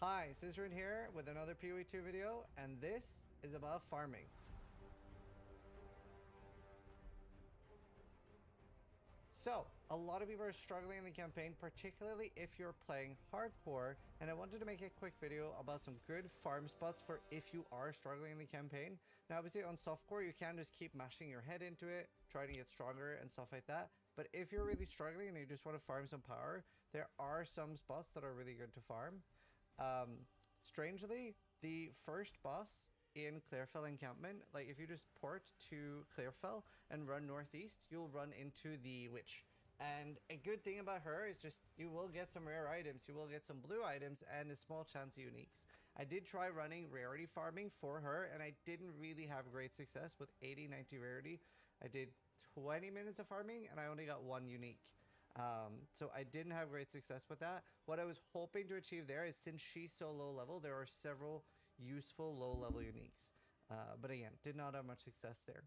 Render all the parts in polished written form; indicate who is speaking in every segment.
Speaker 1: Hi, Cizerin here with another PoE2 video, and this is about farming. So, a lot of people are struggling in the campaign, particularly if you're playing hardcore, and I wanted to make a quick video about some good farm spots for if you are struggling in the campaign. Now, obviously on softcore, you can just keep mashing your head into it, trying to get stronger and stuff like that. But if you're really struggling and you just want to farm some power, there are some spots that are really good to farm. Strangely, the first boss in Clearfell encampment, like if you just port to Clearfell and run northeast, you'll run into the witch. And a good thing about her is just you will get some rare items, you will get some blue items, and a small chance of uniques. I did try running rarity farming for her, and I didn't really have great success with 80-90 rarity. I did 20 minutes of farming, and I only got one unique. So I didn't have great success with that. What I was hoping to achieve there is, since she's so low level, there are several useful low level uniques. But again, did not have much success there.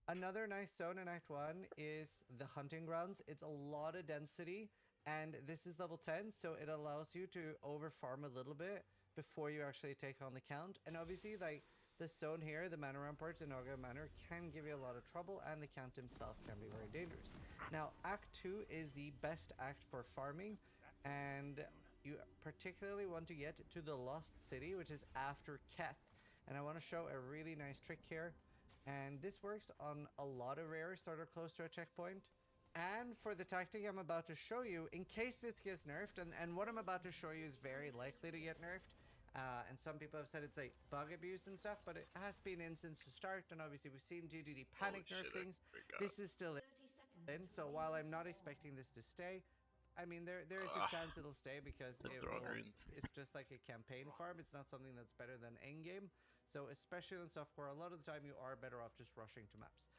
Speaker 1: Another nice zone in Act 1 is the hunting grounds. It's a lot of density, and this is level 10, so it allows you to over farm a little bit before you actually take on the count. And obviously, like, this zone here, the Manor Ramparts in Naga Manor, can give you a lot of trouble, and the count himself can be very dangerous. Now, Act 2 is the best act for farming, and you particularly want to get to the Lost City, which is after Keth. And I want to show a really nice trick here. And this works on a lot of rares that are close to a checkpoint. And for the tactic I'm about to show you, in case this gets nerfed, and what I'm about to show you is very likely to get nerfed, and some people have said it's like bug abuse and stuff, but it has been in since the start, and obviously we've seen GDD panic nerf things. This is still in, so while I'm not expecting this to stay, I mean, there is a chance it'll stay because
Speaker 2: The
Speaker 1: it
Speaker 2: throne
Speaker 1: will.
Speaker 2: runes.
Speaker 1: It's just like a campaign farm. It's not something that's better than endgame. So especially in softcore, a lot of the time you are better off just rushing to maps.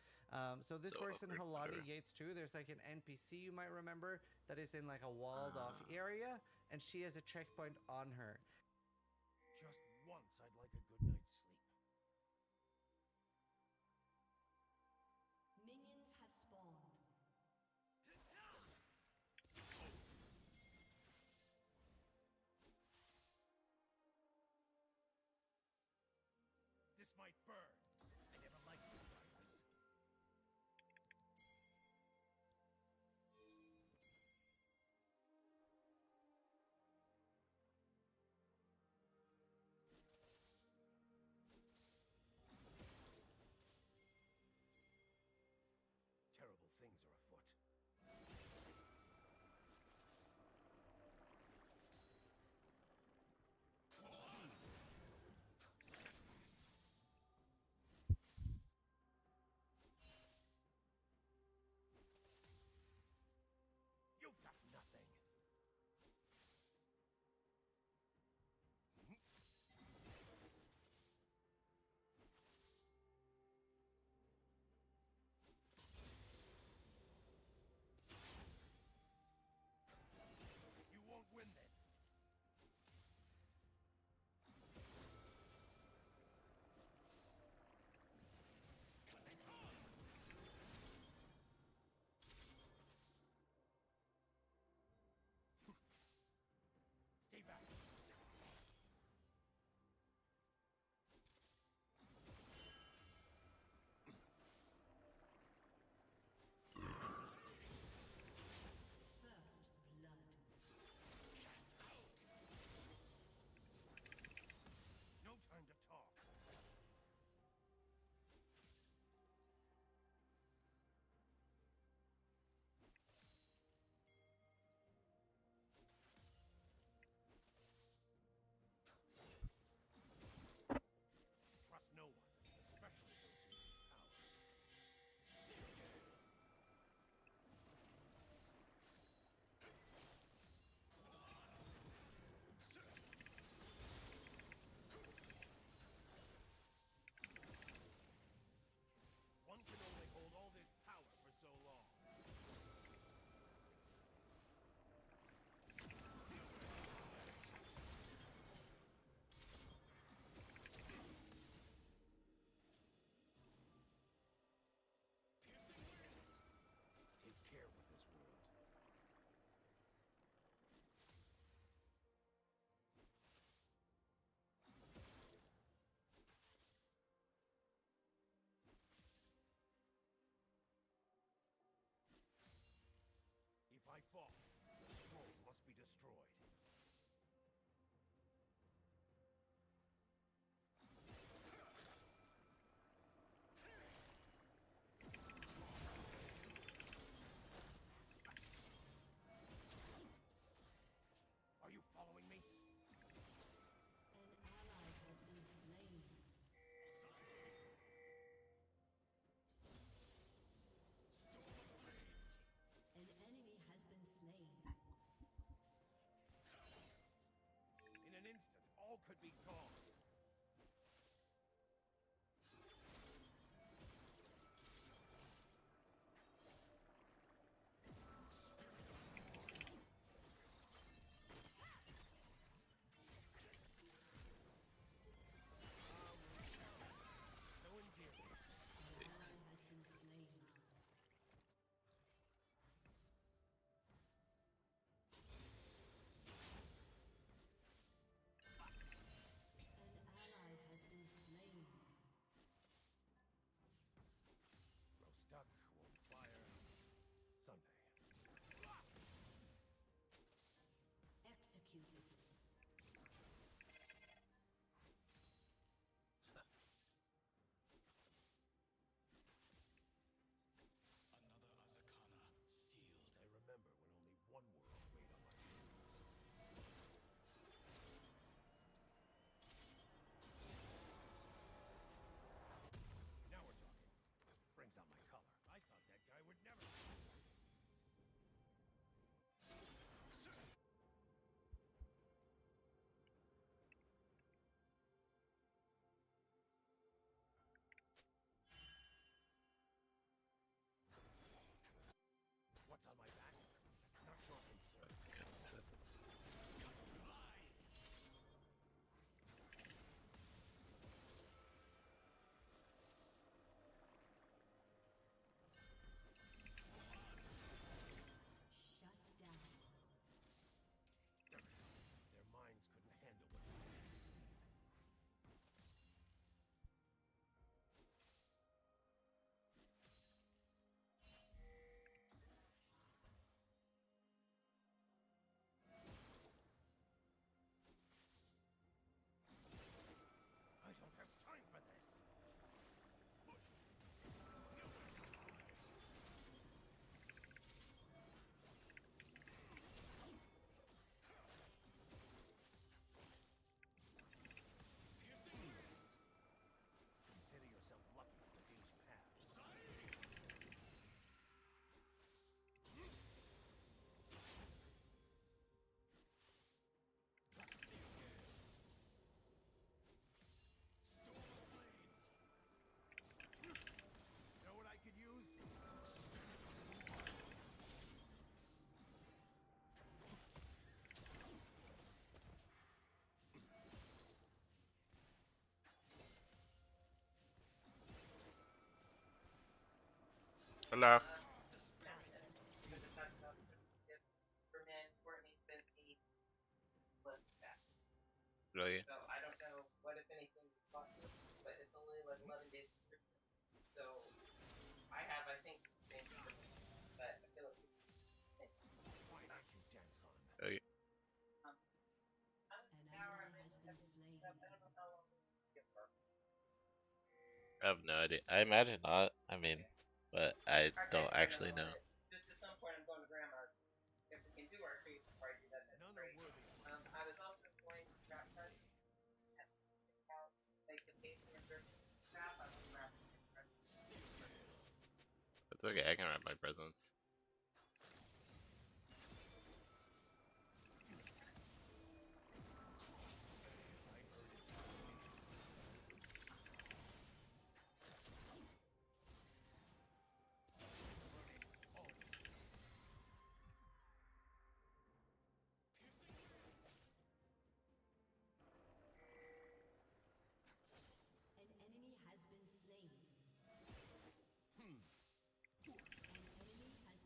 Speaker 1: So this
Speaker 2: So
Speaker 1: works in
Speaker 2: upgrade
Speaker 1: Halani
Speaker 2: better.
Speaker 1: Gates too. There's like an NPC you might remember that is in like a walled off area, and she has a checkpoint on her.
Speaker 3: Just once I'd like a good night's sleep.
Speaker 4: Minions have spawned.
Speaker 3: This might burn. I never liked surprises. Terrible things are afoot. could be gone. So endearing.
Speaker 2: An ally has been slain. An ally has been slain.
Speaker 3: Roast duck won't fire. Sunday.
Speaker 2: Executed.
Speaker 4: Another Azakana sealed.
Speaker 3: I remember when only one world weighed on my shoulders. Now we're talking. Brings out my color. I thought that guy would never. What's on my back? That's not your concern.
Speaker 2: Shut down.
Speaker 3: Their minds couldn't handle what they had to see. I don't have time for this. Consider yourself lucky for the days you have. Know what I could use?
Speaker 5: Hello. Really?
Speaker 6: So I don't know what, if anything, you bought this, but it's only like 11 days subscription. So I have, I think, the same subscription, but I feel like
Speaker 3: Why did you dance on?
Speaker 5: Okay.
Speaker 6: I'm
Speaker 2: An
Speaker 6: an hour
Speaker 2: ally
Speaker 6: and
Speaker 2: has been slain.
Speaker 6: I don't know how long it's gonna get for.
Speaker 5: I have no idea. I imagine not. I mean, but I
Speaker 6: Our
Speaker 5: don't
Speaker 6: next one
Speaker 5: actually
Speaker 6: I'm
Speaker 5: know.
Speaker 6: on it. Just at some point I'm going to grandma's. If we can do our trees before I do that, that's
Speaker 3: None are
Speaker 6: great.
Speaker 3: worthy.
Speaker 6: I was also going to scrap part out like the pacing and drift scrap. I was scrapping it.
Speaker 5: It's okay. I can wrap my presents.
Speaker 2: An enemy has been slain. An enemy has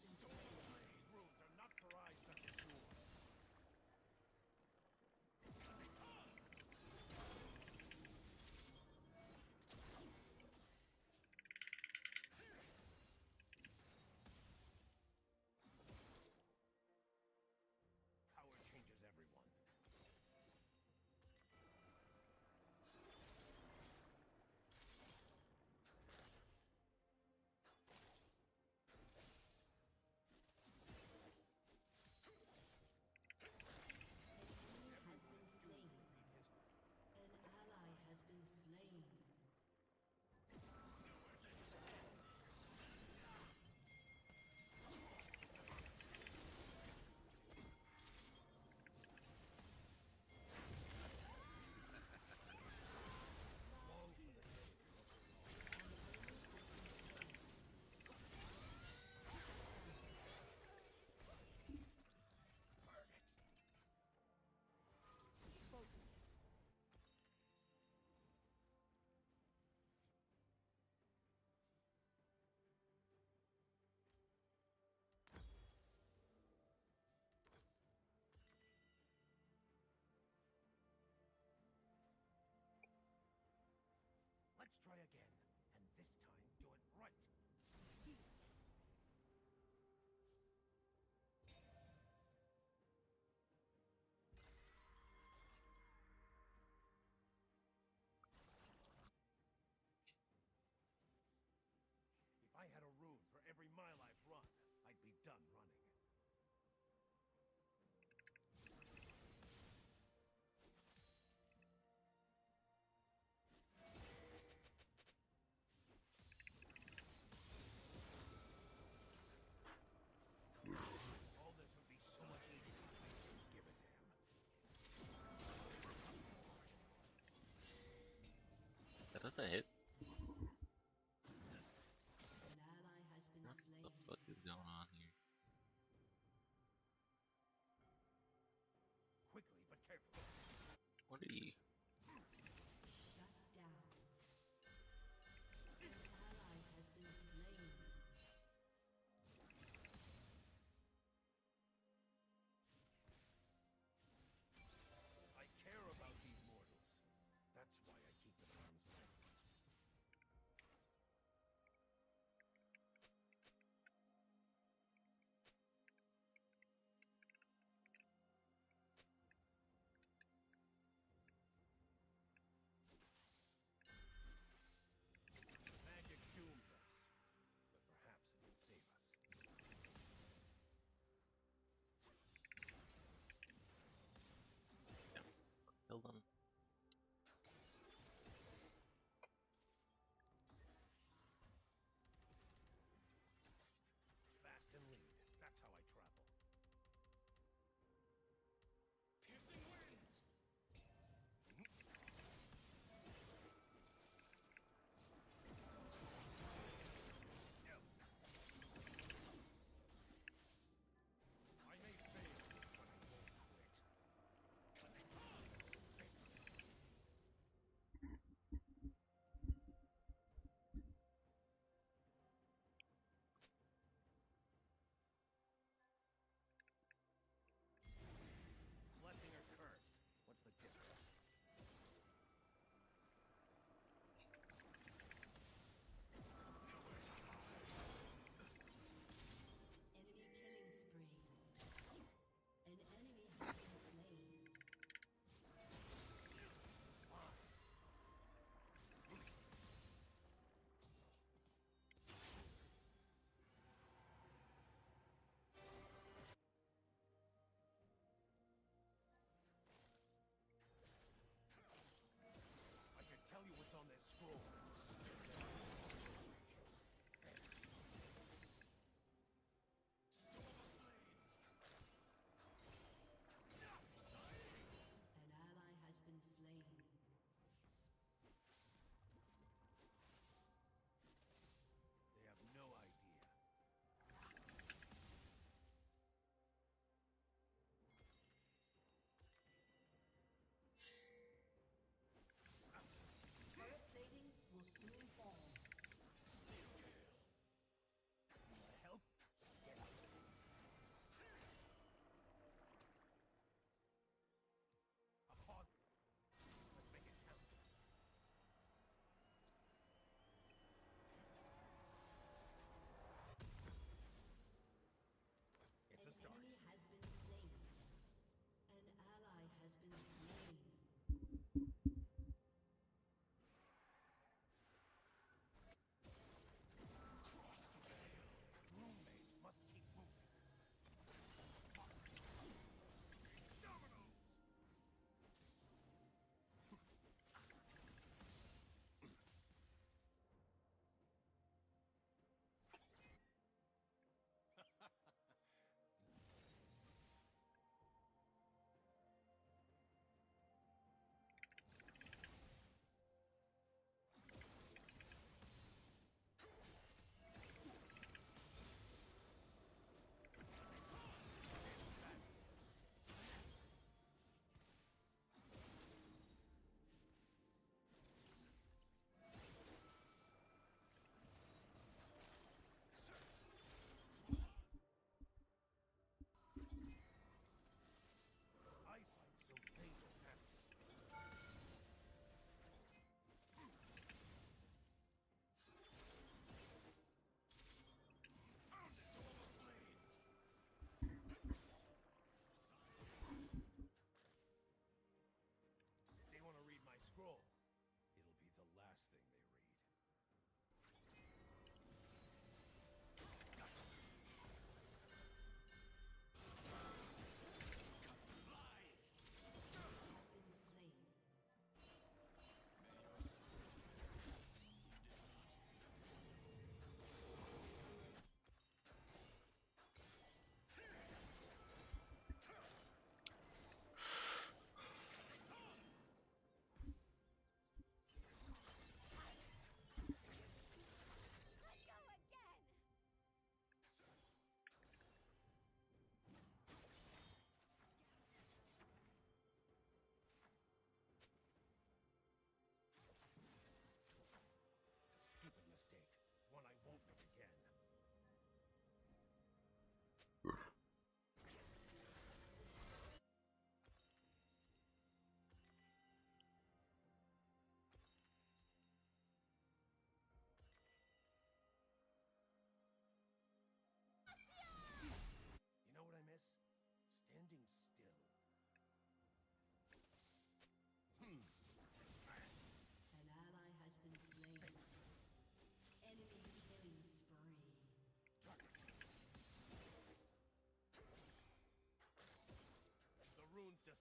Speaker 5: What are you?
Speaker 2: Shut down. An ally has been slain.
Speaker 3: I care about these mortals. That's why I keep them at arm's length.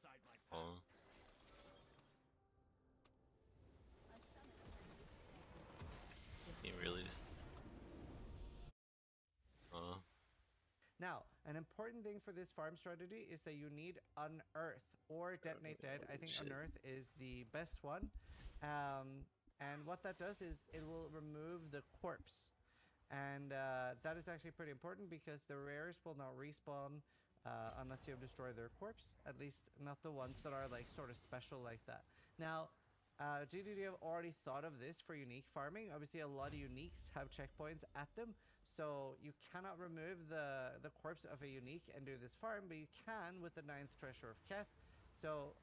Speaker 3: beside my path.
Speaker 5: Oh.
Speaker 2: A summoner has disconnected.
Speaker 5: He really just. Oh.
Speaker 1: Now, an important thing for this farm strategy is that you need Unearth or Detonate Dead. I think
Speaker 5: Shit.
Speaker 1: Unearth is the best one. And what that does is it will remove the corpse. And that is actually pretty important because the rares will not respawn unless you have destroyed their corpse. At least not the ones that are like sort of special like that. Now, GDD have already thought of this for unique farming. Obviously, a lot of uniques have checkpoints at them. So you cannot remove the corpse of a unique and do this farm, but you can with the 9th Treasure of Keth. So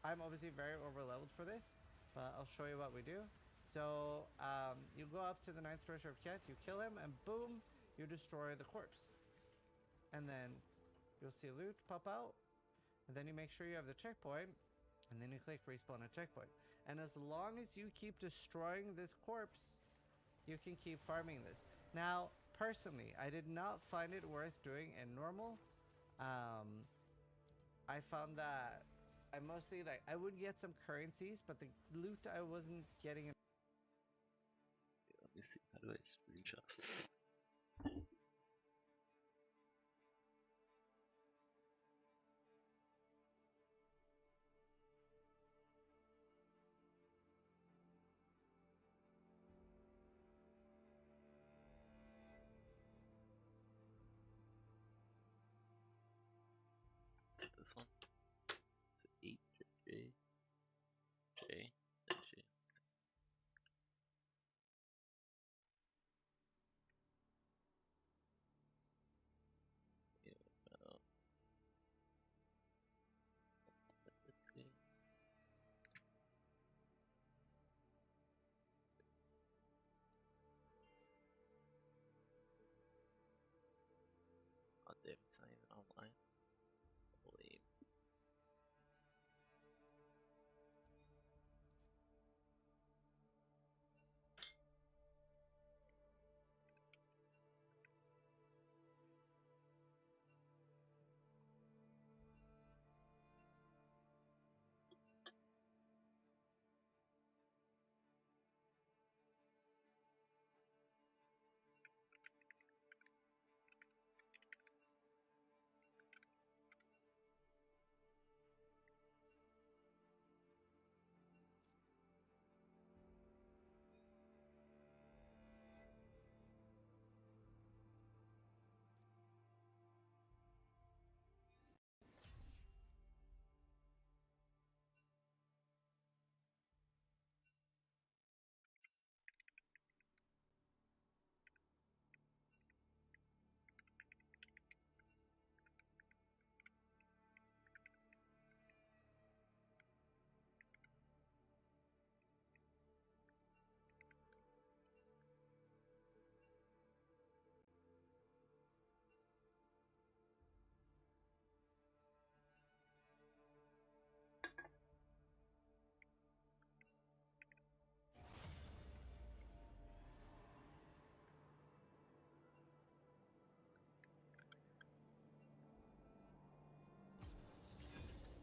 Speaker 1: I'm obviously very over-leveled for this, but I'll show you what we do. So you go up to the 9th Treasure of Keth, you kill him, and boom, you destroy the corpse. And then you'll see loot pop out, and then you make sure you have the checkpoint, and then you click respawn a checkpoint. And as long as you keep destroying this corpse, you can keep farming this. Now, personally, I did not find it worth doing in normal. I found that I mostly like I would get some currencies, but the loot I wasn't getting.
Speaker 5: Let me see. How do I screenshot? Is it this one? Is it H or J? J? Then J. Yeah, well. J. Oh damn, it's not even online. Holy.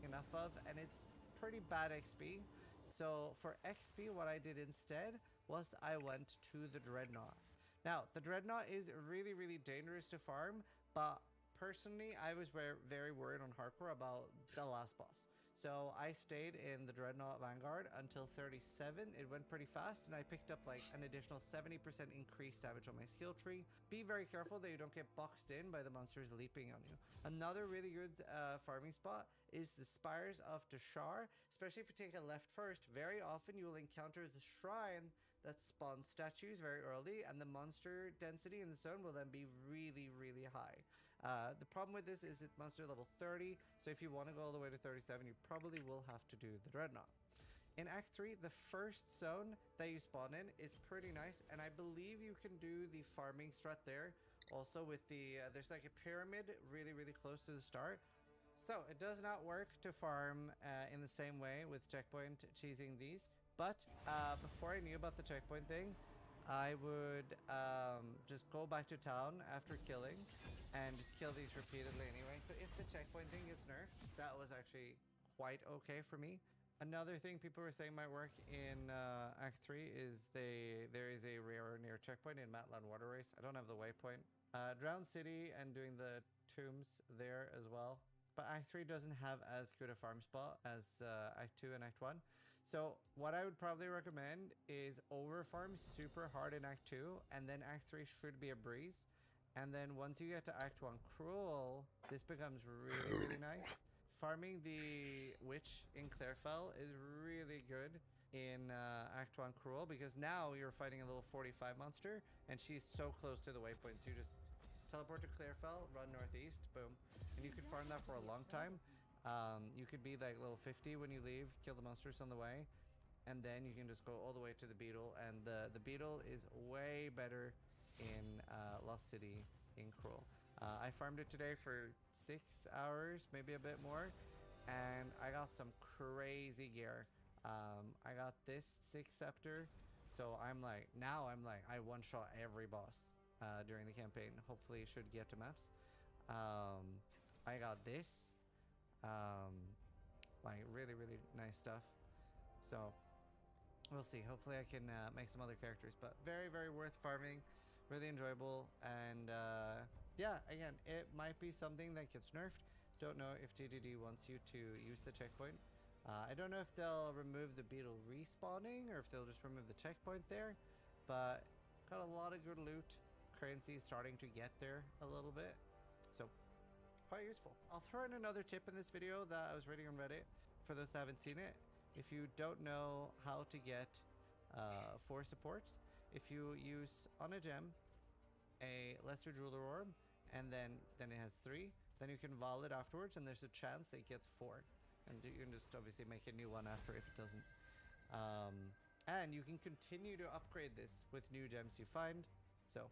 Speaker 1: Enough of, and it's pretty bad XP. So for XP, what I did instead was I went to the Dreadnought. Now, the Dreadnought is really, really dangerous to farm, but personally, I was very worried on hardcore about the last boss. So I stayed in the Dreadnought Vanguard until 37. It went pretty fast, and I picked up like an additional 70% increased damage on my skill tree. Be very careful that you don't get boxed in by the monsters leaping on you. Another really good farming spot is the Spires of Dashar, especially if you take a left first. Very often you will encounter the shrine that spawns statues very early, and the monster density in the zone will then be really, really high. The problem with this is it's monster level 30, so if you want to go all the way to 37, you probably will have to do the Dreadnought. In Act 3, the first zone that you spawn in is pretty nice, and I believe you can do the farming strat there. Also with the, there's like a pyramid really, really close to the start. So it does not work to farm in the same way with checkpoint cheesing these, but before I knew about the checkpoint thing, I would just go back to town after killing and just kill these repeatedly anyway. So if the checkpoint thing gets nerfed, that was actually quite okay for me. Another thing people were saying might work in Act 3 is there is a rare near checkpoint in Matlan Water Race. I don't have the waypoint. Drowned City and doing the tombs there as well. But Act 3 doesn't have as good a farm spot as Act 2 and Act 1. So what I would probably recommend is over farm super hard in Act 2, and then Act 3 should be a breeze. And then once you get to Act 1 Cruel, this becomes really, really nice. Farming the witch in Clairfell is really good in Act 1 Cruel, because now you're fighting a little 45 monster, and she's so close to the waypoint. So you just teleport to Clairfell, run northeast, boom. And you could farm that for a long time. You could be like level 50 when you leave, kill the monsters on the way, and then you can just go all the way to the beetle. And the beetle is way better in Lost City in Cruel. I farmed it today for 6 hours, maybe a bit more, and I got some crazy gear. I got this 6 scepter, so I'm like, I one-shot every boss during the campaign. Hopefully it should get to maps. I got this. Like really, really nice stuff. So we'll see. Hopefully I can make some other characters, but very, very worth farming. Really enjoyable. And yeah, again, it might be something that gets nerfed. Don't know if TDD wants you to use the checkpoint. I don't know if they'll remove the beetle respawning or if they'll just remove the checkpoint there, but got a lot of good loot. Currency is starting to get there a little bit, so quite useful. I'll throw in another tip in this video that I was reading on Reddit for those that haven't seen it. If you don't know how to get 4 supports, if you use on a gem a lesser jeweler orb and then it has 3, then you can vol it afterwards, and there's a chance it gets 4, and you can just obviously make a new one after if it doesn't. And you can continue to upgrade this with new gems you find. So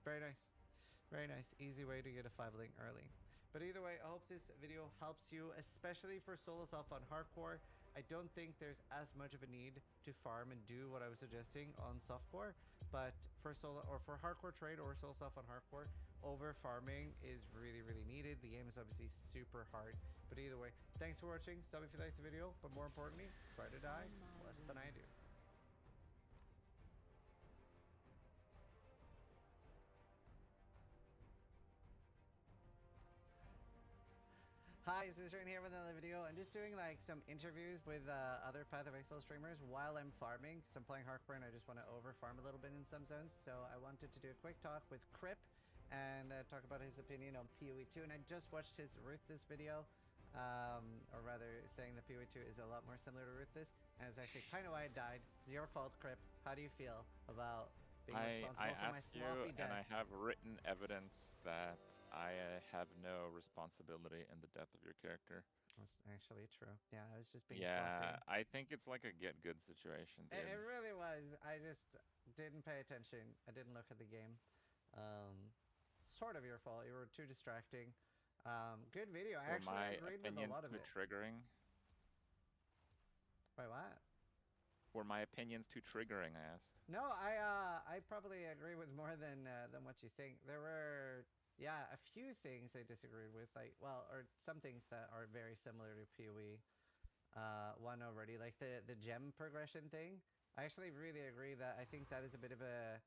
Speaker 1: very nice, very nice, easy way to get a 5 link early. But either way, I hope this video helps you, especially for solo self on hardcore. I don't think there's as much of a need to farm and do what I was suggesting on softcore, but for solo or for hardcore trade or solo self on hardcore, over farming is really, really needed. The game is obviously super hard, but either way, thanks for watching. Sub if you liked the video, but more importantly, try to die less than I do. Hi, this is Shane here with another video. I'm just doing like some interviews with other Path of Exile streamers while I'm farming, because I'm playing hardcore and I just want to over farm a little bit in some zones. So I wanted to do a quick talk with Crip and talk about his opinion on PoE 2. And I just watched his Ruthless video, or rather saying that PoE 2 is a lot more similar to Ruthless, and it's actually kind of why I died. It's your fault, Crip. How do you feel about being responsible for my
Speaker 7: asked you,
Speaker 1: sloppy death?
Speaker 7: and I have written evidence that I have no responsibility in the death of your character.
Speaker 1: That's actually true. Yeah, I was just being
Speaker 7: Yeah,
Speaker 1: sloppy.
Speaker 7: I think it's like a get good situation, dude.
Speaker 1: It really was. I just didn't pay attention. I didn't look at the game. Sort of your fault. You were too distracting. Good video. I
Speaker 7: Were
Speaker 1: actually
Speaker 7: my
Speaker 1: agreed with a
Speaker 7: opinions
Speaker 1: lot of
Speaker 7: too
Speaker 1: it.
Speaker 7: triggering?
Speaker 1: Wait, what?
Speaker 7: Were my opinions too triggering, I asked.
Speaker 1: No, I probably agree with more than what you think. There were, yeah, a few things I disagreed with, like, well, or some things that are very similar to PoE. One already, like the gem progression thing. I actually really agree that I think that is a bit of a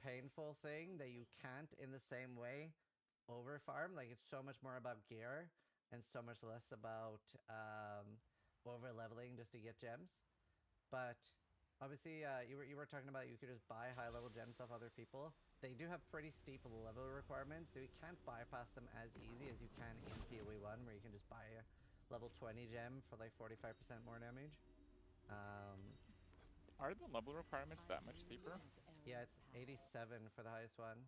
Speaker 1: painful thing that you can't in the same way over farm. Like, it's so much more about gear and so much less about over leveling just to get gems. But obviously, you were talking about you could just buy high level gems off other people. They do have pretty steep level requirements, so you can't bypass them as easy as you can in PoE 1, where you can just buy a level 20 gem for like 45% more damage.
Speaker 7: Are the level requirements that much steeper?
Speaker 1: Yeah, it's 87 for the highest one.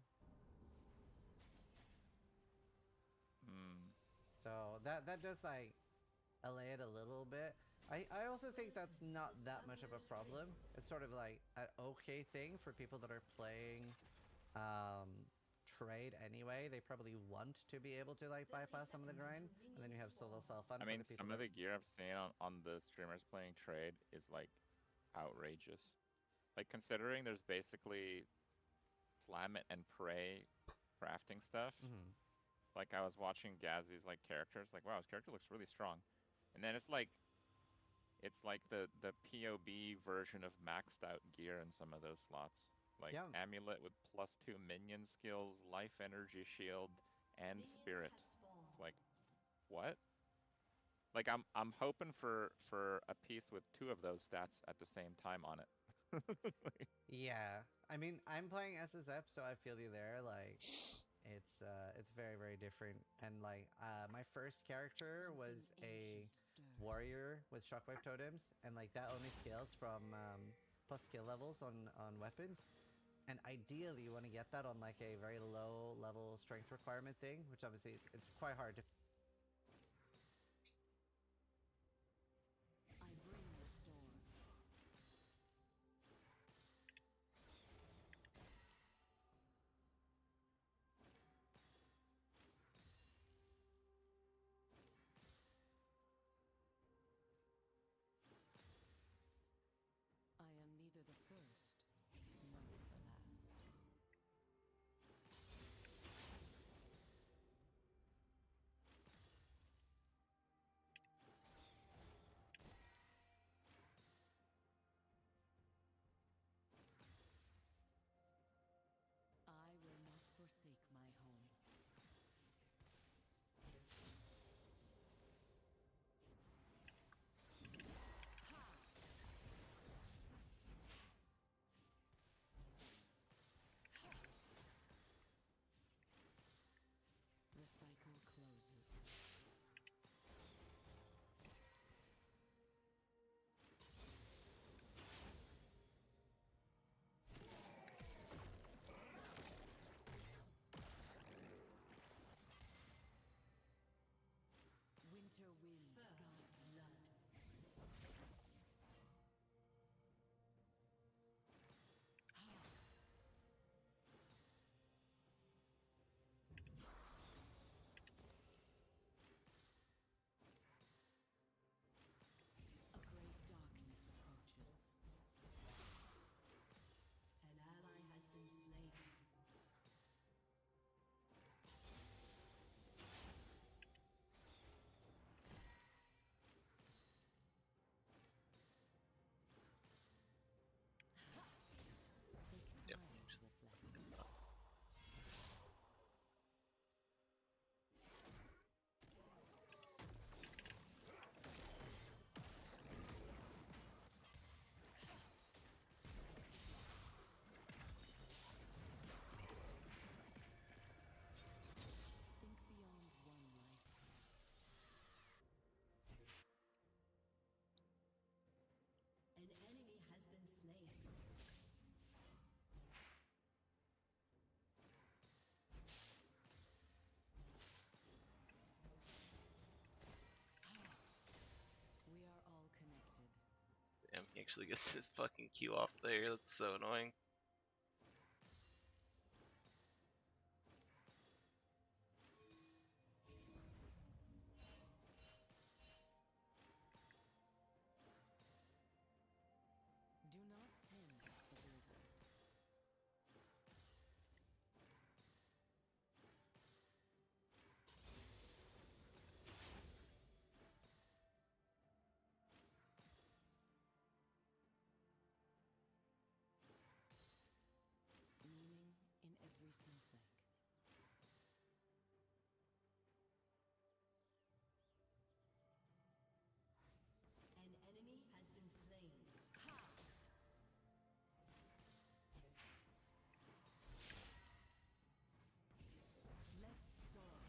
Speaker 7: Hmm.
Speaker 1: So that does like allay it a little bit. I also think that's not that much of a problem. It's sort of like an okay thing for people that are playing trade anyway. They probably want to be able to like bypass some of the grind, and then you have solo self fun.
Speaker 7: I mean, some of the gear I've seen on the streamers playing trade is like outrageous. Like, considering there's basically slam it and pray crafting stuff. Like, I was watching Gazzy's like characters, like, wow, his character looks really strong. And then it's like the POB version of maxed out gear in some of those slots. Like
Speaker 1: Yeah.
Speaker 7: amulet with +2 minion skills, life energy shield, and spirit. It's like, what? Like I'm hoping for a piece with 2 of those stats at the same time on it.
Speaker 1: Yeah, I mean, I'm playing SSF, so I feel you there. Like, it's very, very different. And like, my first character was a warrior with shockwave totems, and like that only scales from plus skill levels on weapons. And ideally, you want to get that on like a very low level strength requirement thing, which obviously it's quite hard to.
Speaker 2: I bring the storm. I am neither the first nor the last. I will not forsake my home. The cycle closes. Winter wind, god blood. A great darkness approaches. An ally has been slain. Take
Speaker 5: Yep.
Speaker 2: time to reflect. Think beyond one lifetime. An enemy has been slain. We are all connected.
Speaker 5: Damn, he actually gets his fucking Q off there. That's so annoying.
Speaker 2: Do not tend the blizzard. Meaning in every snowflake. An enemy has been slain. Let's soar.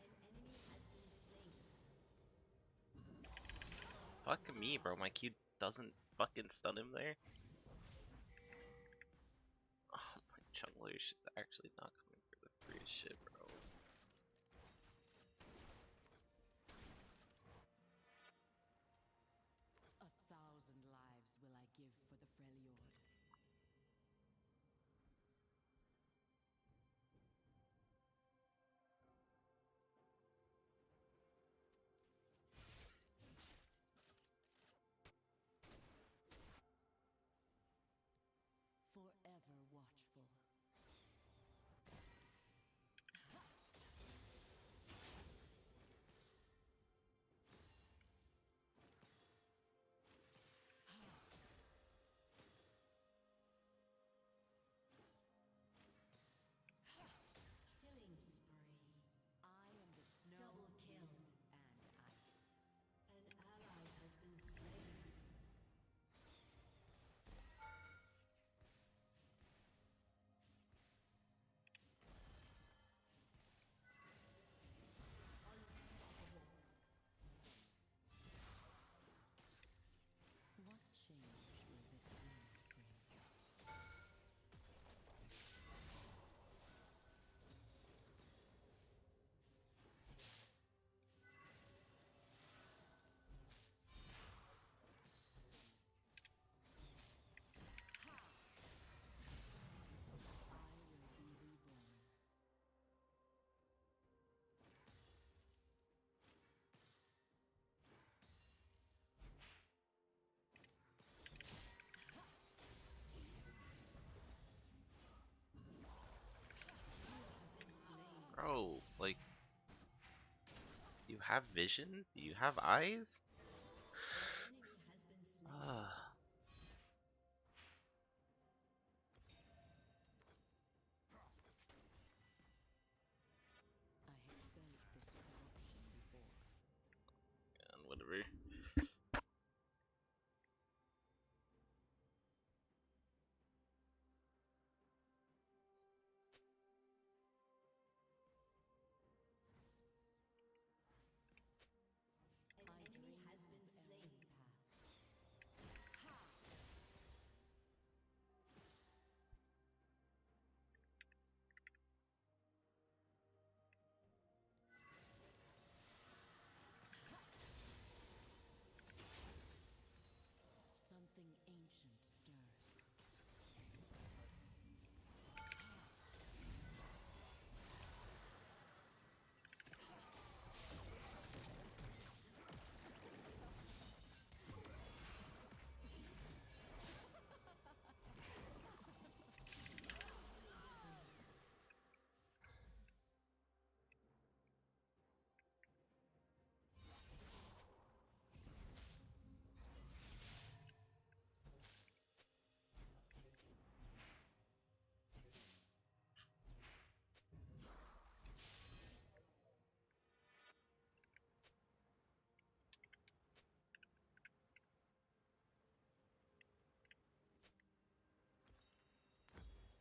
Speaker 2: An enemy has been slain.
Speaker 5: Fuck me, bro. My Q doesn't fucking stun him there. Oh, my jungler is just actually not coming for the free shit, bro.
Speaker 2: A 1,000 lives will I give for the Freljord. Forever watchful.
Speaker 5: have vision? Do you have eyes? Ah.
Speaker 2: I have felt this corruption before.
Speaker 5: And whatever.
Speaker 2: I dream has been slain past. Something ancient stirs.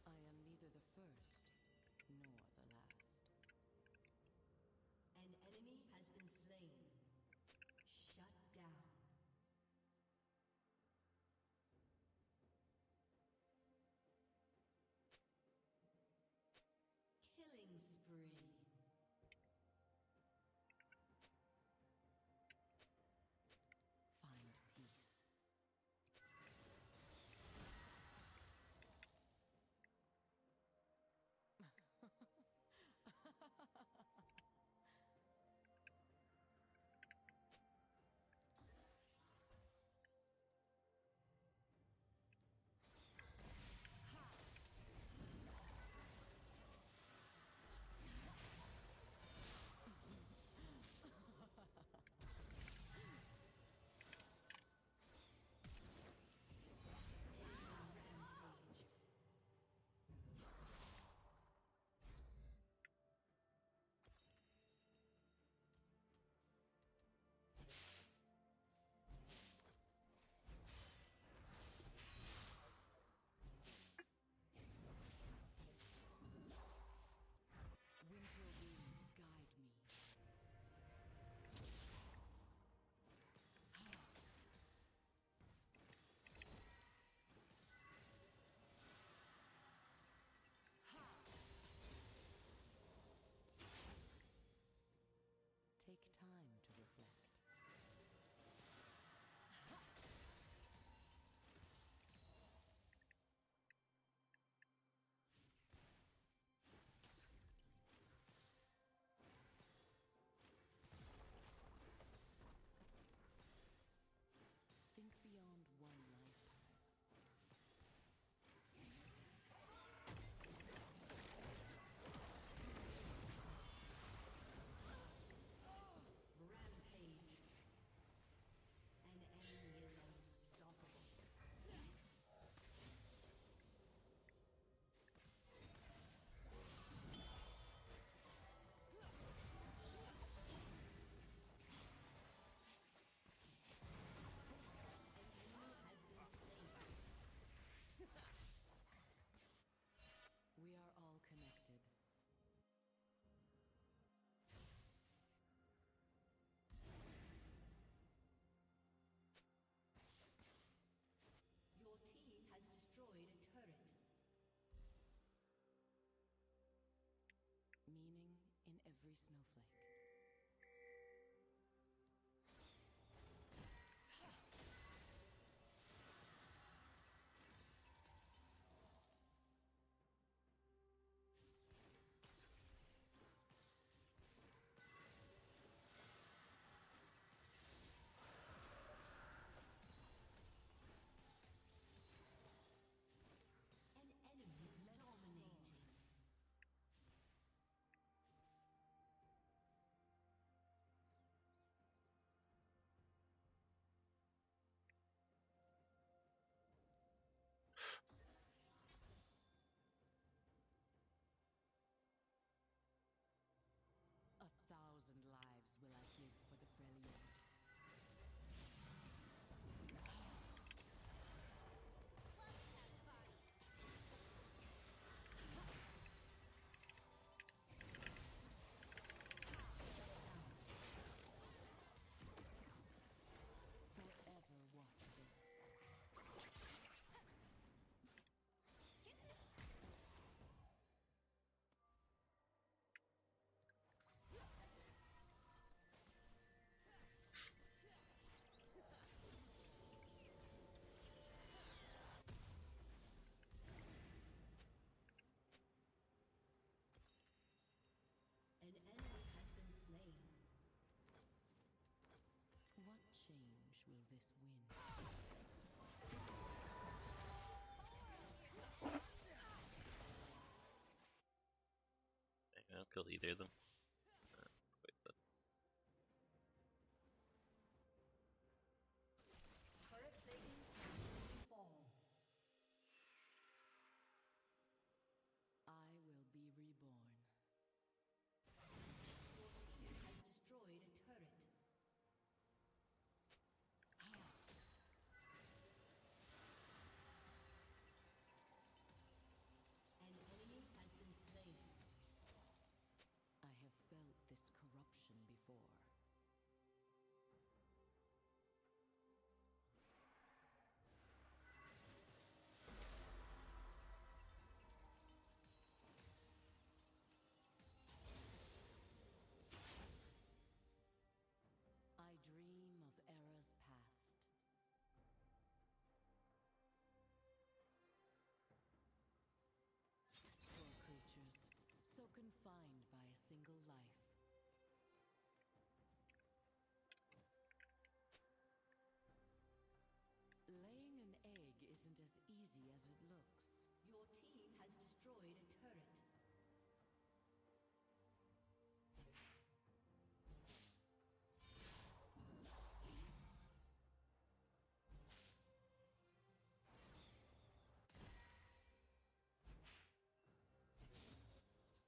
Speaker 2: I am neither the first nor the last.
Speaker 8: An enemy has been slain. Shut down. Killing spree.
Speaker 2: Find peace. Winter wind, guide me. Take time to reflect. Think beyond one lifetime.
Speaker 8: Rampage. An enemy is unstoppable.
Speaker 2: We are all connected.
Speaker 8: Your team has destroyed a turret.
Speaker 2: Meaning in every snowflake.
Speaker 8: An enemy dominating.
Speaker 5: kill either of them. It's quite sad.
Speaker 8: Turret plating will fall.
Speaker 2: I will be reborn.
Speaker 8: Your team has destroyed a turret. An enemy has been slain.
Speaker 2: I have felt this corruption before. I dream of eras past. Poor creatures, so confined by a single life. Laying an egg isn't as easy as it looks.
Speaker 8: Your team has destroyed a turret.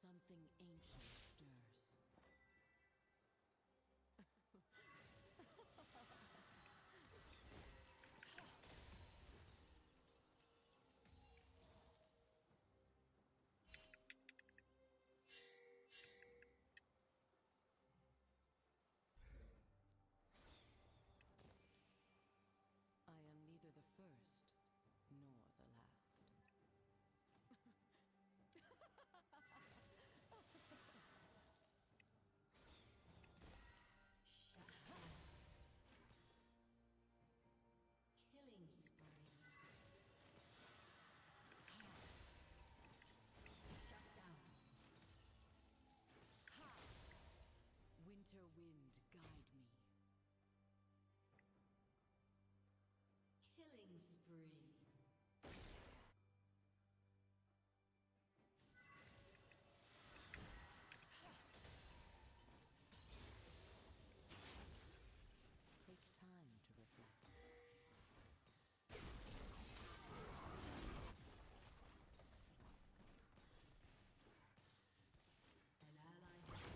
Speaker 2: Something ancient stirs. I am neither the first nor the last.
Speaker 8: Killing spree. Shut down.
Speaker 2: Winter wind, guide me.
Speaker 8: Killing spree.
Speaker 2: Take time to reflect.
Speaker 8: An ally has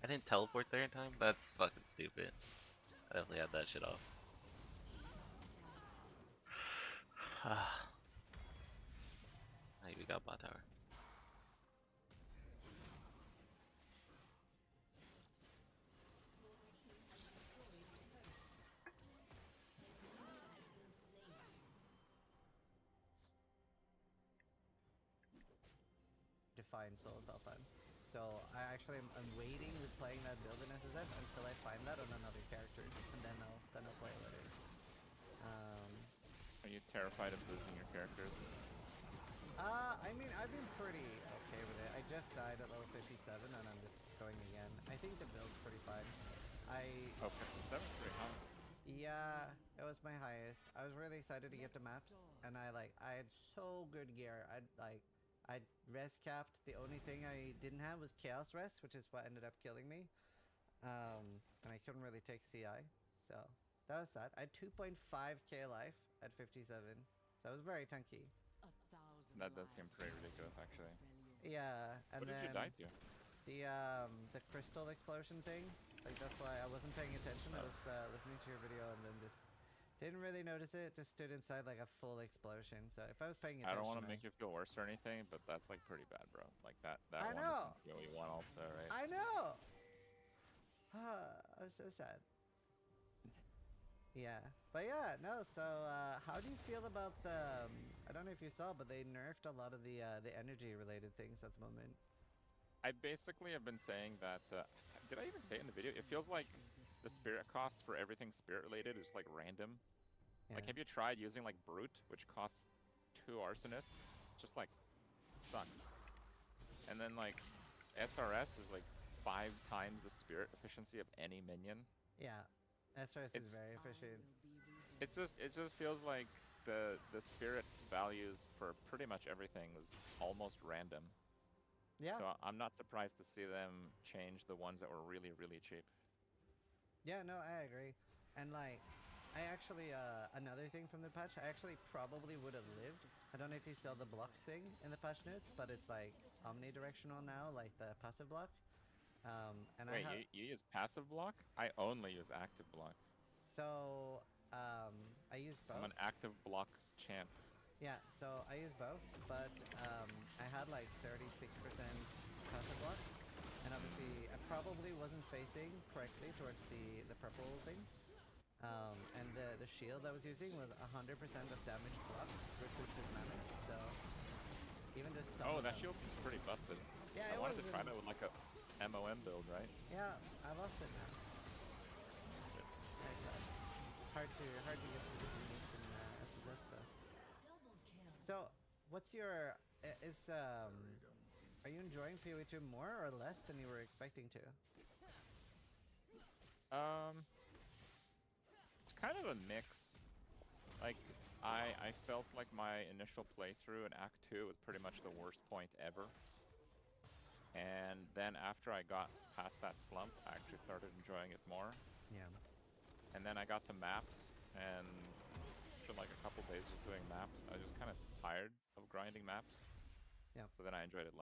Speaker 5: I didn't teleport there in time? That's fucking stupid. I definitely had that shit off. Hey, we got bot tower.
Speaker 1: Define Soul Self-Fun. So I actually am I'm waiting with playing that build in SSS until I find that on another character, and then I'll play it later.
Speaker 7: Are you terrified of losing your characters?
Speaker 1: I mean, I've been pretty okay with it. I just died at level 57, and I'm just going again. I think the build's pretty fine.
Speaker 7: Oh, 57's pretty high.
Speaker 1: Yeah, it was my highest. I was really excited to get the maps, and I had so good gear. I'd res capped. The only thing I didn't have was Chaos Res, which is what ended up killing me. And I couldn't really take CI, so that was sad. I had 2.5k life at 57, so I was very tanky.
Speaker 7: That does seem pretty ridiculous, actually.
Speaker 1: Yeah, and
Speaker 7: What did you
Speaker 1: then
Speaker 7: die to?
Speaker 1: the crystal explosion thing. Like, that's why I wasn't paying attention. I was listening to your video and then just didn't really notice it. Just stood inside like a full explosion. So if I was paying attention,
Speaker 7: I don't want to make you feel worse or anything, but that's like pretty bad, bro. Like that
Speaker 1: I
Speaker 7: one
Speaker 1: know.
Speaker 7: is what you want also, right?
Speaker 1: I know. I'm so sad. Yeah, but yeah, no. So how do you feel about the? I don't know if you saw, but they nerfed a lot of the energy related things at the moment.
Speaker 7: I basically have been saying that. Did I even say it in the video? It feels like the spirit cost for everything spirit related is like random.
Speaker 1: Yeah.
Speaker 7: Like, have you tried using like Brute, which costs 2 arsonists? Just like sucks. And then like SRS is like 5 times the spirit efficiency of any minion.
Speaker 1: Yeah, SRS is very efficient.
Speaker 7: It just feels like the spirit values for pretty much everything was almost random.
Speaker 1: Yeah.
Speaker 7: So I'm not surprised to see them change the ones that were really, really cheap.
Speaker 1: Yeah, no, I agree. And like, I actually, another thing from the patch, I actually probably would have lived. I don't know if you saw the block thing in the patch notes, but it's like omnidirectional now, like the passive block. And
Speaker 7: Wait, you use passive block? I only use active block.
Speaker 1: So, I use both.
Speaker 7: I'm an active block champ.
Speaker 1: Yeah, so I use both, but I had like 36% passive block, and obviously I probably wasn't facing correctly towards the purple things. And the shield I was using was 100% of damage block, which is managed, so even just some
Speaker 7: Oh,
Speaker 1: of
Speaker 7: that
Speaker 1: them-
Speaker 7: shield seems pretty busted.
Speaker 1: Yeah,
Speaker 7: I
Speaker 1: it
Speaker 7: wanted to
Speaker 1: was
Speaker 7: try
Speaker 1: in-
Speaker 7: that with like a MOM build, right?
Speaker 1: Yeah, I lost it now.
Speaker 7: Shit.
Speaker 1: Very sad. Hard to get through the units in SSF, so. So, what's your are you enjoying PoE2 more or less than you were expecting to?
Speaker 7: It's kind of a mix. Like, I felt like my initial playthrough in Act 2 was pretty much the worst point ever. And then after I got past that slump, I actually started enjoying it more.
Speaker 1: Yeah.
Speaker 7: And then I got to maps, and after like a couple days of doing maps, I was just kind of tired of grinding maps.
Speaker 1: Yeah.
Speaker 7: So then I enjoyed it less.